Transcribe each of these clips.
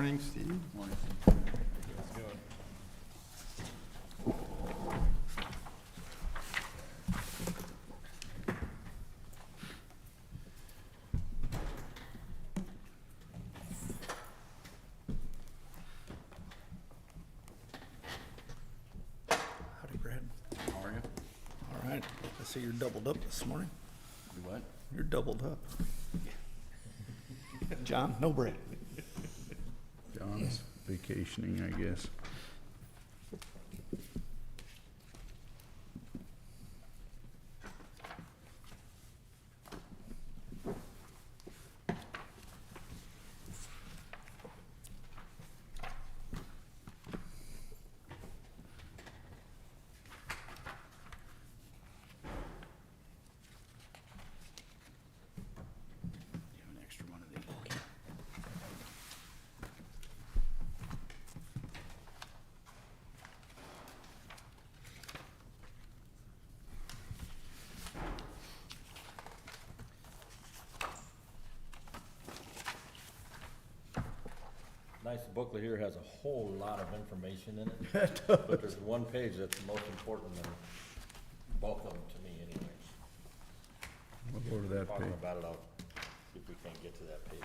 Morning, Steve. Morning. Howdy, Brad. How are you? All right. I see you're doubled up this morning. You what? You're doubled up. John, no Brad. John's vacationing, I guess. You have an extra one of these. Nice booklet here, has a whole lot of information in it. But there's one page that's the most important, and both of them to me anyways. We'll go to that Talking page. about it, I'll see if we can't get to that page.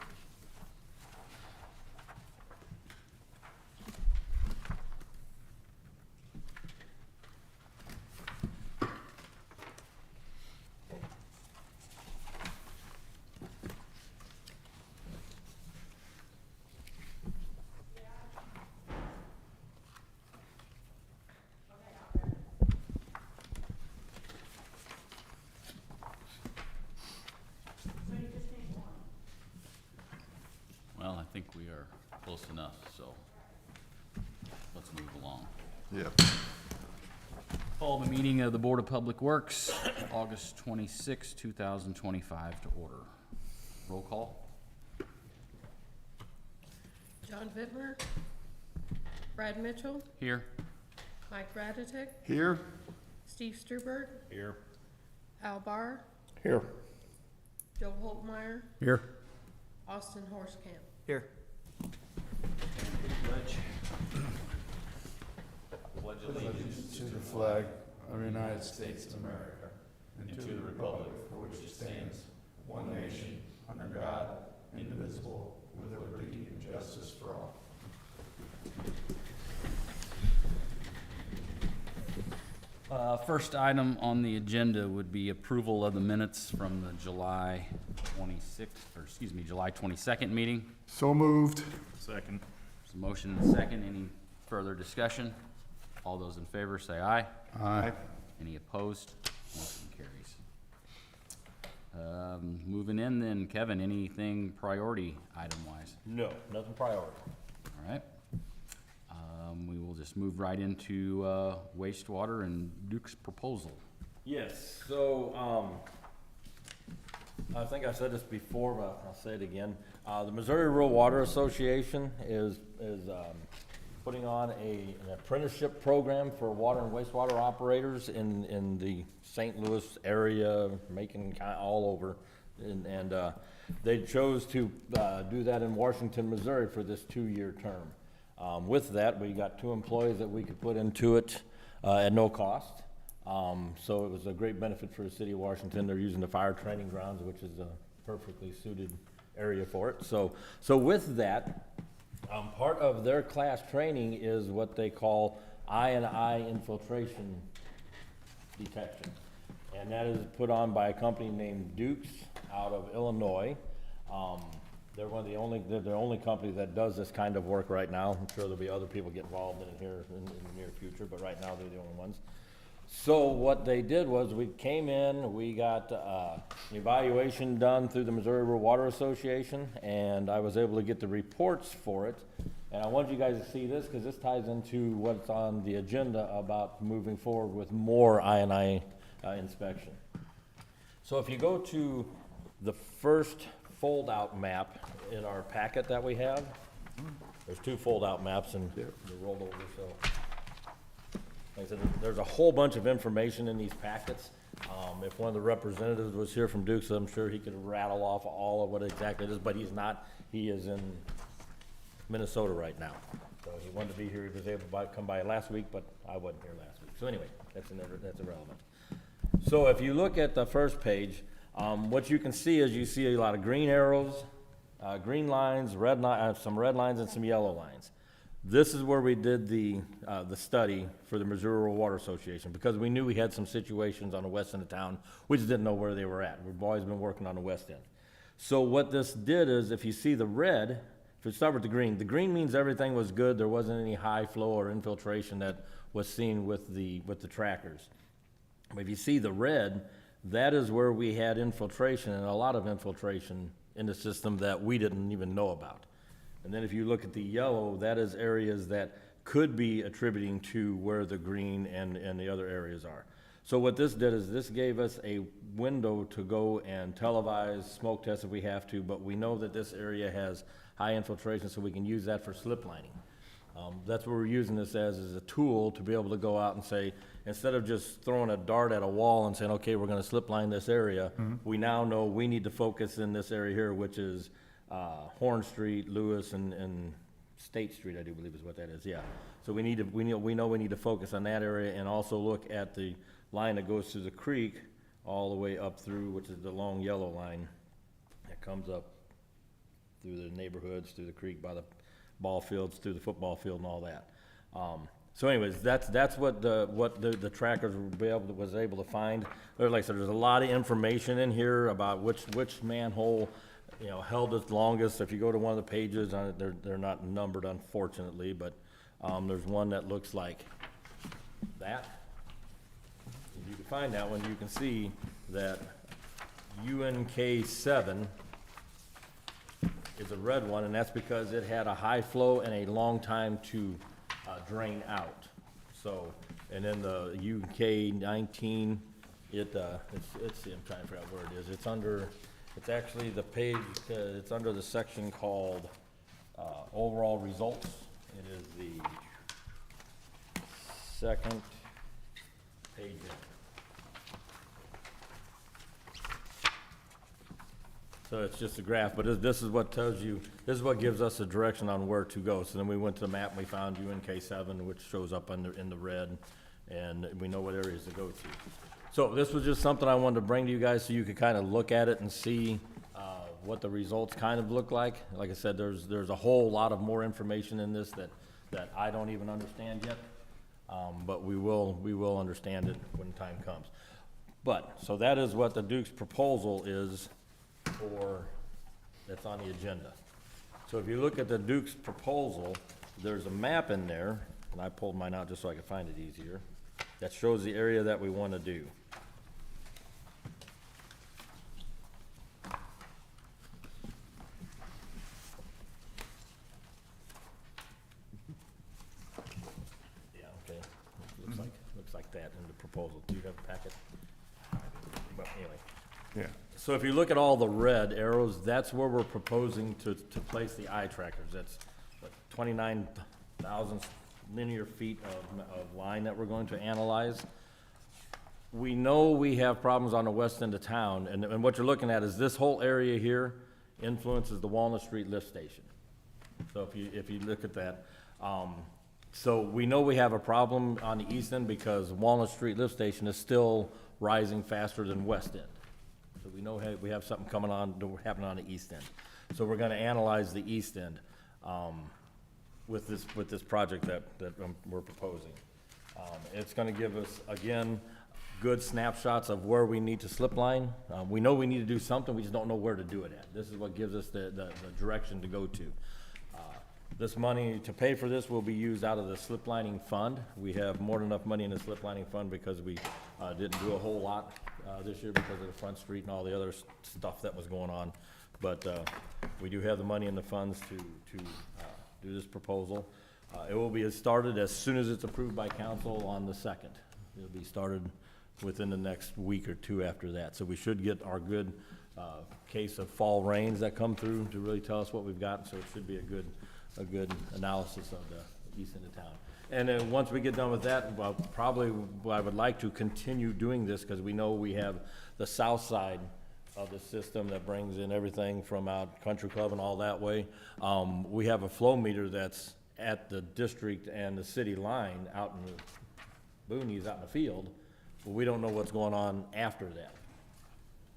Well, I think we are close enough, so let's move along. Yep. Call the meeting of the Board of Public Works, August 26, 2025 to order. Roll call. John Bittmer, Brad Mitchell, Here. Mike Ratatic, Here? Steve Struberg, Here. Al Barr, Here. Joe Holtmeyer, Here. Austin Horsecamp. Here. Pledge allegiance To the flag of the United States of America and to the republic for which it stands, one nation, under God, indivisible, with liberty and justice for all. First item on the agenda would be approval of the minutes from the July 26th, or excuse me, July 22nd meeting. So moved. Second. There's a motion and a second. Any further discussion? All those in favor say aye. Aye. Any opposed? Motion carries. Moving in then, Kevin, anything priority item-wise? No, nothing priority. All right. We will just move right into wastewater and Duke's proposal. Yes, so, I think I said this before, but I'll say it again. The Missouri Rural Water Association is putting on an apprenticeship program for water and wastewater operators in the St. Louis area, Macon, all over. And they chose to do that in Washington, Missouri for this 2-year term. With that, we got 2 employees that we could put into it at no cost. So it was a great benefit for the city of Washington. They're using the fire training grounds, which is a perfectly suited area for it. So with that, part of their class training is what they call I&I infiltration detection. And that is put on by a company named Dukes out of Illinois. They're they're the only company that does this kind of work right now. I'm sure there'll be other people get involved in it here in the near future, but right now they're the only ones. So what they did was we came in, we got an evaluation done through the Missouri Rural Water Association, and I was able to get the reports for it. And I want you guys to see this because this ties into what's on the agenda about moving forward with more I&I inspection. So if you go to the first fold-out map in our packet that we have, there's 2 fold-out maps and they're rolled over, so. Like I said, there's a whole bunch of information in these packets. If one of the representatives was here from Dukes, I'm sure he could rattle off all of what exactly it is, but he's not. He is in Minnesota right now. So he wanted to be here, he was able to come by last week, but I wasn't here last week. So anyway, that's irrelevant. So if you look at the first page, what you can see is you see a lot of green arrows, green lines, some red lines and some yellow lines. This is where we did the study for the Missouri Rural Water Association, because we knew we had some situations on the west end of town. We just didn't know where they were at. We've always been working on the west end. So what this did is, if you see the red, if you start with the green means everything was good. There wasn't any high flow or infiltration that was seen with the trackers. But if you see the red, that is where we had infiltration, and a lot of infiltration in the system that we didn't even know about. And then if you look at the yellow, that is areas that could be attributing to where the green and the other areas are. So what this did is this gave us a window to go and televise, smoke test if we have to, but we know that this area has high infiltration, so we can use that for slip lining. That's what we're using this as a tool to be able to go out and say, instead of just throwing a dart at a wall and saying, okay, we're gonna slip line this area, we now know we need to focus in this area here, which is Horn Street, Lewis, and State Street, I do believe is what that is, yeah. So we know we need to focus on that area, and also look at the line that goes through the creek all the way up through, which is the long yellow line that comes up through the neighborhoods, through the creek, by the ball fields, through the football field and all that. So anyways, that's what the trackers was able to find. Like I said, there's a lot of information in here about which manhole, you know, held it longest. If you go to one of the pages on it, they're not numbered, unfortunately, but there's one that looks like that. If you can find that one, you can see that UNK7 is a red one, and that's because it had a high flow and a long time to drain out. So, and then the UK19, it's I'm trying to figure out where it is. It's actually the page, it's under the section called overall results. It is the second page. So it's just a graph, but this is what tells you, this is what gives us a direction on where to go. So then we went to the map and we found UNK7, which shows up in the red, and we know what areas to go to. So this was just something I wanted to bring to you guys so you could kind of look at it and see what the results kind of look like. Like I said, there's a whole lot of more information in this that I don't even understand yet, but we will understand it when time comes. But, so that is what the Duke's proposal is that's on the agenda. So if you look at the Duke's proposal, there's a map in there, and I pulled mine out just so I could find it easier, that shows the area that we want to do. Yeah, okay. Looks like that in the proposal. Do you have a packet? But anyway. Yeah. So if you look at all the red arrows, that's where we're proposing to place the eye trackers. That's what, 29,000 linear feet of line that we're going to analyze. We know we have problems on the west end of town, and what you're looking at is this whole area here influences the Walnut Street lift station. So if you look at that, so we know we have a problem on the east end because Walnut Street lift station is still rising faster than west end. So we know we have something happening on the east end. So we're gonna analyze the east end, with this project that we're proposing. It's gonna give us, again, good snapshots of where we need to slip line. We know we need to do something, we just don't know where to do it at. This is what gives us the direction to go to. This money, to pay for this, will be used out of the slip lining fund. We have more than enough money in the slip lining fund because we didn't do a whole lot this year because of the Front Street and all the other stuff that was going on. But we do have the money in the funds to do this proposal. It will be started as soon as it's approved by council on the 2nd. It'll be started within the next week or two after that. So we should get our good case of fall rains that come through to really tell us what we've got. So it should be a good analysis of the east end of town. And then once we get done with that, well, probably I would like to continue doing this because we know we have the south side of the system that brings in everything from out Country Club and all that way. We have a flow meter that's at the district and the city line out in the boonies, out in the field, but we don't know what's going on after that.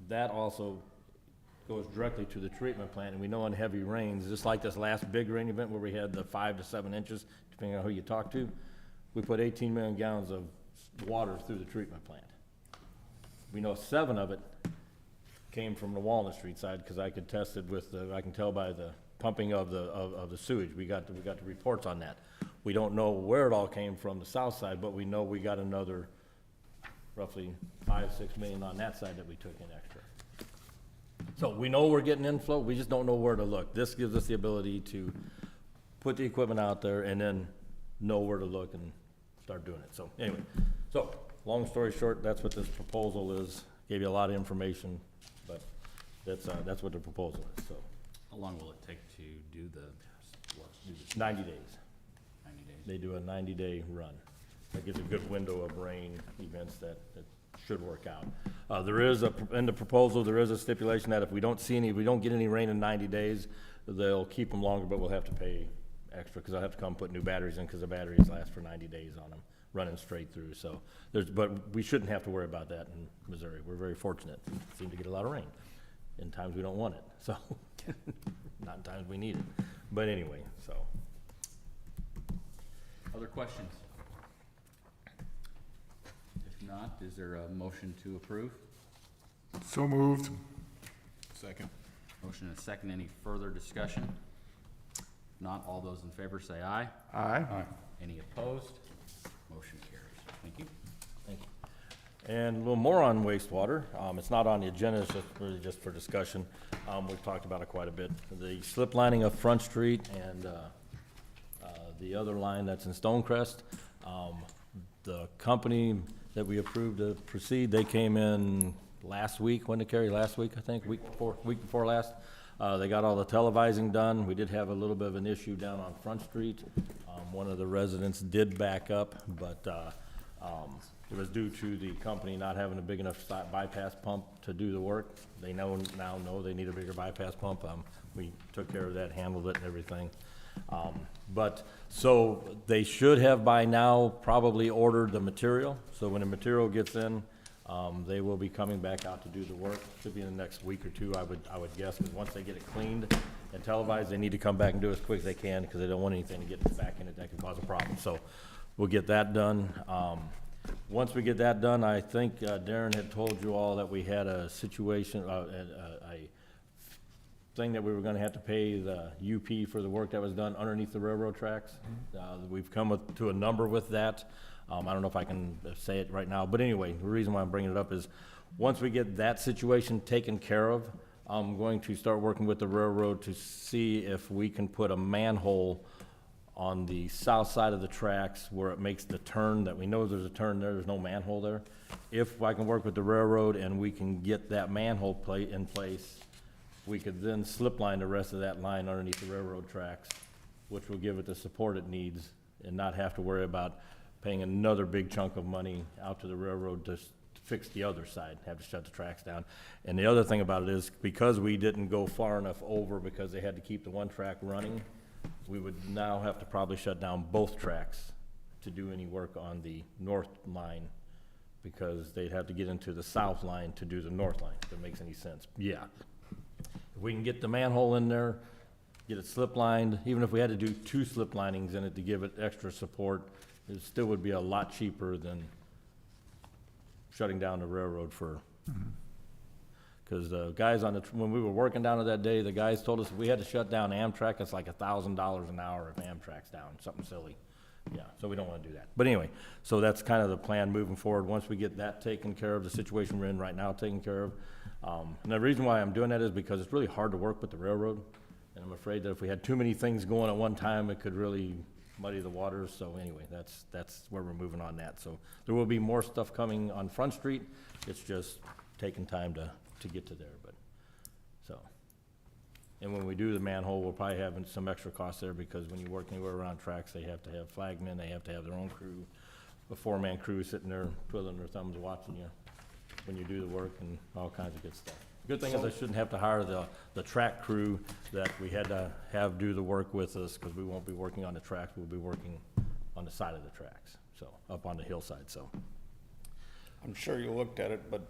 That also goes directly to the treatment plant, and we know in heavy rains, just like this last big rain event where we had the 5 to 7 inches, depending on who you talk to, we put 18 million gallons of water through the treatment plant. We know 7 of it came from the Walnut Street side, because I could test it with I can tell by the pumping of the sewage. We got the reports on that. We don't know where it all came from, the south side, but we know we got another roughly 5-6 million on that side that we took in extra. So we know we're getting inflow, we just don't know where to look. This gives us the ability to put the equipment out there and then know where to look and start doing it. So anyway, so long story short, that's what this proposal is. Gave you a lot of information, but that's what the proposal is, so. How long will it take to do the, 90 days. 90 days? They do a 90-day run. That gives a good window of rain events that should work out. There is in the proposal, there is a stipulation that if we don't get any rain in 90 days, they'll keep them longer, but we'll have to pay extra, because I'll have to come put new batteries in, because the batteries last for 90 days on them, running straight through. So but we shouldn't have to worry about that in Missouri. We're very fortunate. We seem to get a lot of rain. In times we don't want it, so not in times we need it. But anyway, so. Other questions? If not, is there a motion to approve? So moved. Second. Motion and a second. Any further discussion? If not, all those in favor say aye. Aye. Any opposed? Motion carries. Thank you. Thank you. And a little more on wastewater. It's not on the agenda, it's just really just for discussion. We've talked about it quite a bit. The slip lining of Front Street and the other line that's in Stonecrest, the company that we approved to proceed, they came in last week, when did Carrie, last week, I think, week before last. They got all the televising done. We did have a little bit of an issue down on Front Street. One of the residents did back up, but it was due to the company not having a big enough bypass pump to do the work. They now know they need a bigger bypass pump. We took care of that, handled it and everything. So they should have by now probably ordered the material. So when the material gets in, they will be coming back out to do the work. Should be in the next week or two, I would guess, because once they get it cleaned and televised, they need to come back and do it as quick as they can, because they don't want anything to get back in it that could cause a problem. So we'll get that done. Once we get that done, I think Darren had told you all that we had a situation, a thing that we were gonna have to pay the UP for the work that was done underneath the railroad tracks. We've come to a number with that. I don't know if I can say it right now, but anyway, the reason why I'm bringing it up is, once we get that situation taken care of, I'm going to start working with the railroad to see if we can put a manhole on the south side of the tracks where it makes the turn, that we know there's a turn there, there's no manhole there. If I can work with the railroad and we can get that manhole plate in place, we could then slip line the rest of that line underneath the railroad tracks, which will give it the support it needs and not have to worry about paying another big chunk of money out to the railroad to fix the other side, have to shut the tracks down. And the other thing about it is, because we didn't go far enough over because they had to keep the one track running, we would now have to probably shut down both tracks to do any work on the north line, because they'd have to get into the south line to do the north line, if that makes any sense. Yeah. If we can get the manhole in there, get it slip lined, even if we had to do 2 slip linings in it to give it extra support, it still would be a lot cheaper than shutting down the railroad for, because the guys when we were working down it that day, the guys told us if we had to shut down Amtrak, it's like $1,000 an hour if Amtrak's down, something silly. Yeah, so we don't want to do that. But anyway, so that's kind of the plan moving forward. Once we get that taken care of, the situation we're in right now taken care of. And the reason why I'm doing that is because it's really hard to work with the railroad. And I'm afraid that if we had too many things going at one time, it could really muddy the waters. So anyway, that's where we're moving on that. So there will be more stuff coming on Front Street. It's just taking time to get to there, but, so. And when we do the manhole, we'll probably have some extra costs there, because when you work anywhere around tracks, they have to have flagmen, they have to have their own crew, a 4-man crew sitting there twiddling their thumbs watching you when you do the work, and all kinds of good stuff. Good thing is I shouldn't have to hire the track crew that we had to have do the work with us, because we won't be working on the tracks, we'll be working on the side of the tracks, so, up on the hillside, so. I'm sure you looked at it, but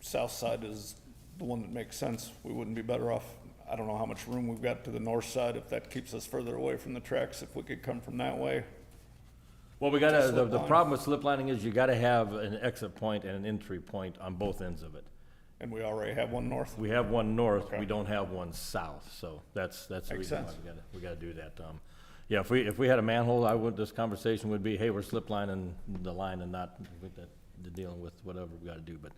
south side is the one that makes sense. We wouldn't be better off. I don't know how much room we've got to the north side, if that keeps us further away from the tracks, if we could come from that way. Well, we gotta, Slip the line. problem with slip lining is you gotta have an exit point and an entry point on both ends of it. And we already have one north. We have one north, Okay. we don't have one south, so that's the Makes reason why sense. we gotta do that. Yeah, if we had a manhole, this conversation would be, hey, we're slip lining the line and not with that, dealing with whatever we gotta do, but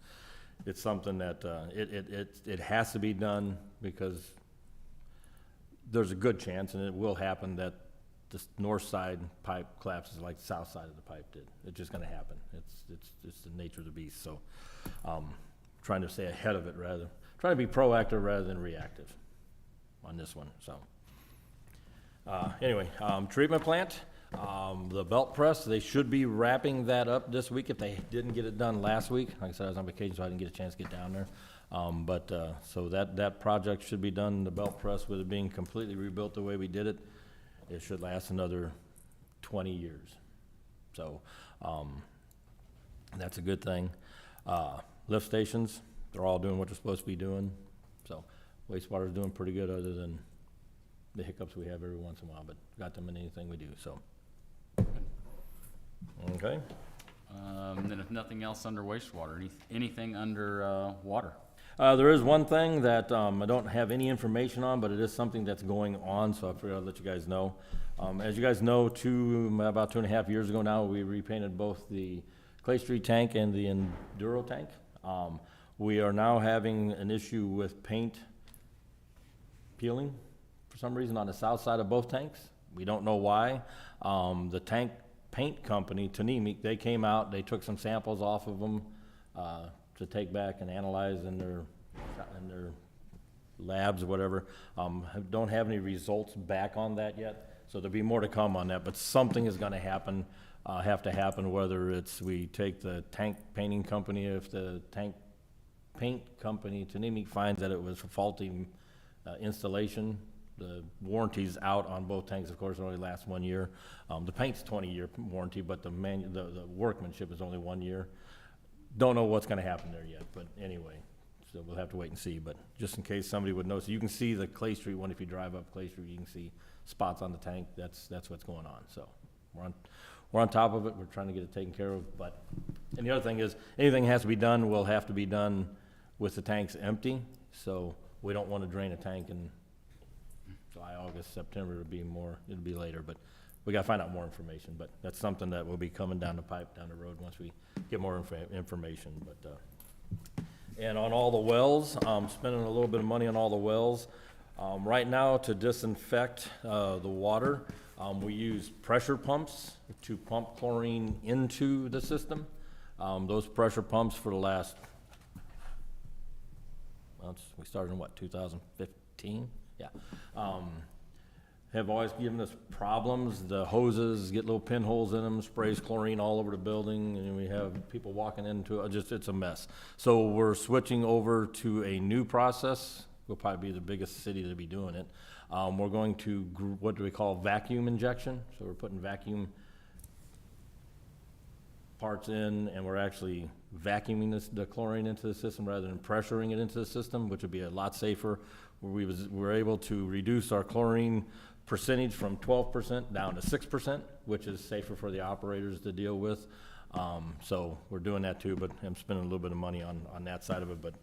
it's something that, it has to be done, because there's a good chance, and it will happen, that the north side pipe collapses like the south side of the pipe did. It's just gonna happen. It's the nature of the beast, so, trying to stay ahead of it trying to be proactive rather than reactive on this one, so. Anyway, treatment plant, the belt press, they should be wrapping that up this week if they didn't get it done last week. Like I said, I was on vacation, so I didn't get a chance to get down there. So that project should be done, the belt press, with it being completely rebuilt the way we did it. It should last another 20 years. So, that's a good thing. Lift stations, they're all doing what they're supposed to be doing. So wastewater's doing pretty good, other than the hiccups we have every once in a while, but got them in anything we do, so. Okay. Then if nothing else under wastewater, anything under, water? There is one thing that, I don't have any information on, but it is something that's going on, so I figured I'd let you guys know. As you guys know, about 2.5 years ago now, we repainted both the Clay Street tank and the Enduro tank. We are now having an issue with paint peeling for some reason on the south side of both tanks. We don't know why. The tank paint company, Tanemic, they came out, they took some samples off of them, to take back and analyze in their labs or whatever. Don't have any results back on that yet, so there'll be more to come on that, but something is gonna happen, have to happen, whether it's we take the tank painting company, if the tank paint company, Tanemic, finds that it was a faulty installation. The warranty's out on both tanks, of course, it only lasts 1 year. The paint's 20-year warranty, but the workmanship is only 1 year. Don't know what's gonna happen there yet, but anyway, so we'll have to wait and see, but just in case somebody would know, so you can see the Clay Street one, if you drive up Clay Street, you can see spots on the tank, that's what's going on, so we're on top of it, we're trying to get it taken care of, but, and the other thing is, anything has to be done will have to be done with the tanks empty, so we don't wanna drain a tank in July, August, September, it'll be later, but we gotta find out more information, but that's something that will be coming down the pipe, down the road, once we get more information, but, and on all the wells, spending a little bit of money on all the wells. Right now, to disinfect, the water, we use pressure pumps to pump chlorine into the system. Those pressure pumps for the last, we started in what, 2015? Yeah. Have always given us problems. The hoses get little pinholes in them, sprays chlorine all over the building, and we have people walking into it, it's a mess. So we're switching over to a new process. We'll probably be the biggest city to be doing it. We're going to, what do we call, vacuum injection? So we're putting vacuum parts in, and we're actually vacuuming the chlorine into the system rather than pressuring it into the system, which would be a lot safer. We're able to reduce our chlorine percentage from 12% down to 6%, which is safer for the operators to deal with. So we're doing that too, but I'm spending a little bit of money on that side of it, but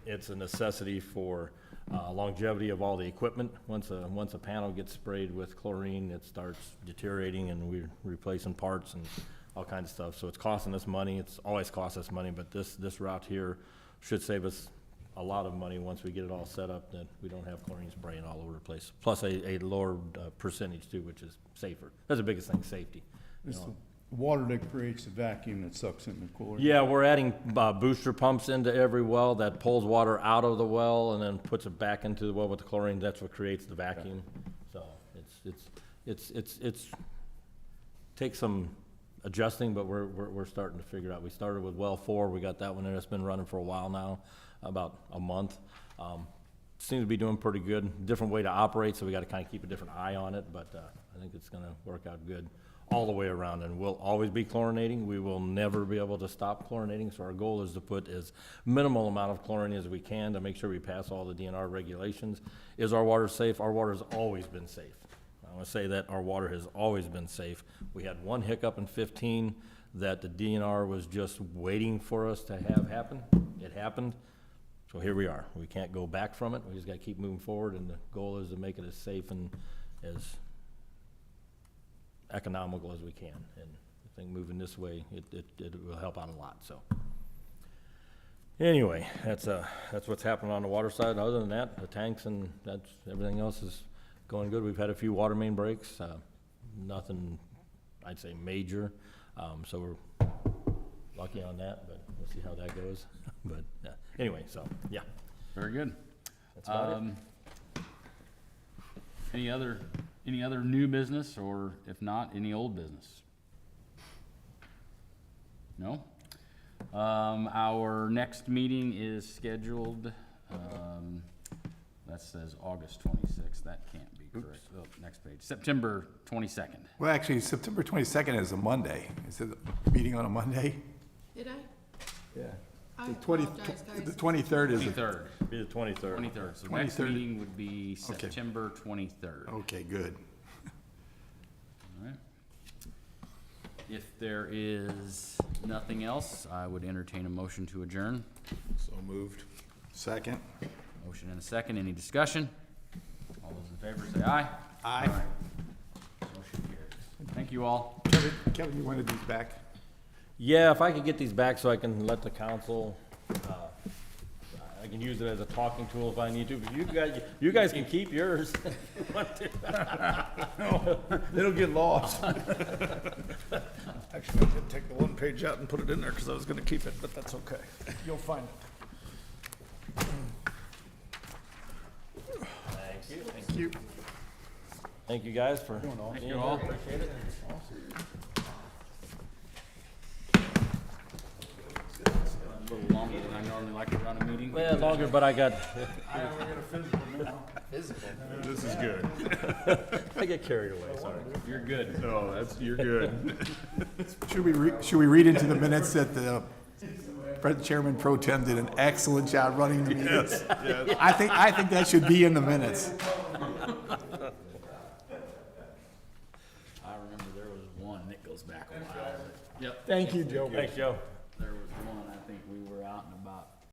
it's a necessity for longevity of all the equipment. Once a panel gets sprayed with chlorine, it starts deteriorating, and we're replacing parts and all kinds of stuff. So it's costing us money. It's always cost us money, but this route here should save us a lot of money once we get it all set up, that we don't have chlorine spraying all over the place. Plus a lower percentage too, which is safer. That's the biggest thing, safety. you It's know. the water that creates the vacuum that sucks in the chlorine. Yeah, we're adding booster pumps into every well that pulls water out of the well and then puts it back into the well with the chlorine. That's what creates the vacuum. So it's takes some adjusting, but we're starting to figure out. We started with well 4. We got that one there. That's been running for a while now. about a month. Seems to be doing pretty good. Different way to operate, so we gotta kinda keep a different eye on it, but, I think it's gonna work out good all the way around, and we'll always be chlorinating. We will never be able to stop chlorinating, so our goal is to put as minimal amount of chlorine as we can to make sure we pass all the DNR regulations. Is our water safe? Our water's always been safe. I wanna say that our water has always been safe. We had one hiccup in 15 that the DNR was just waiting for us to have happen. It happened. So here we are. We can't go back from it. We just gotta keep moving forward, and the goal is to make it as safe and as economical as we can. And I think moving this way, it will help out a lot, so. Anyway, that's what's happening on the water side. Other than that, the tanks and everything else is going good. We've had a few water main breaks, nothing, I'd say, major. So we're lucky on that, but we'll see how that goes. But anyway, so, yeah. Very good. That's about it. Any other new business, or if not, any old business? No? Our next meeting is scheduled, that says August 26th. That can't be correct. Oh, next page. September 22nd. Well, actually, September 22nd is a Monday. Is it a meeting on a Monday? Did I? Yeah. I The 20 apologize, The guys. 23rd is, 23rd. Be the 23rd. 23rd. So next 23rd. meeting would be Okay. September 23rd. okay, good. All right. If there is nothing else, I would entertain a motion to adjourn. So moved. Second. Motion and a second. Any discussion? All those in favor say aye. Aye. Motion carries. Thank you all. Kevin, you wanted these back? Yeah, if I could get these back so I can let the council, I can use it as a talking tool if I need to, but you guys can keep yours. It'll get lost. Actually, I did take the one page out and put it in there because I was gonna keep it, but that's okay. You'll find it. Thank you. Thank you guys for being here. you all. Appreciate it. A little longer than I normally like to run a meeting. Well, longer, but I got, This is good. I get carried away, sorry. You're good. No, you're good. Should we read into the minutes that the Chairman Pro Tem did an excellent job running the meeting? Yes. I think that should be in the minutes. I remember there was one that goes back a while. Yep. Thank you, Joe. Thanks, Joe. There was one, I think we were out and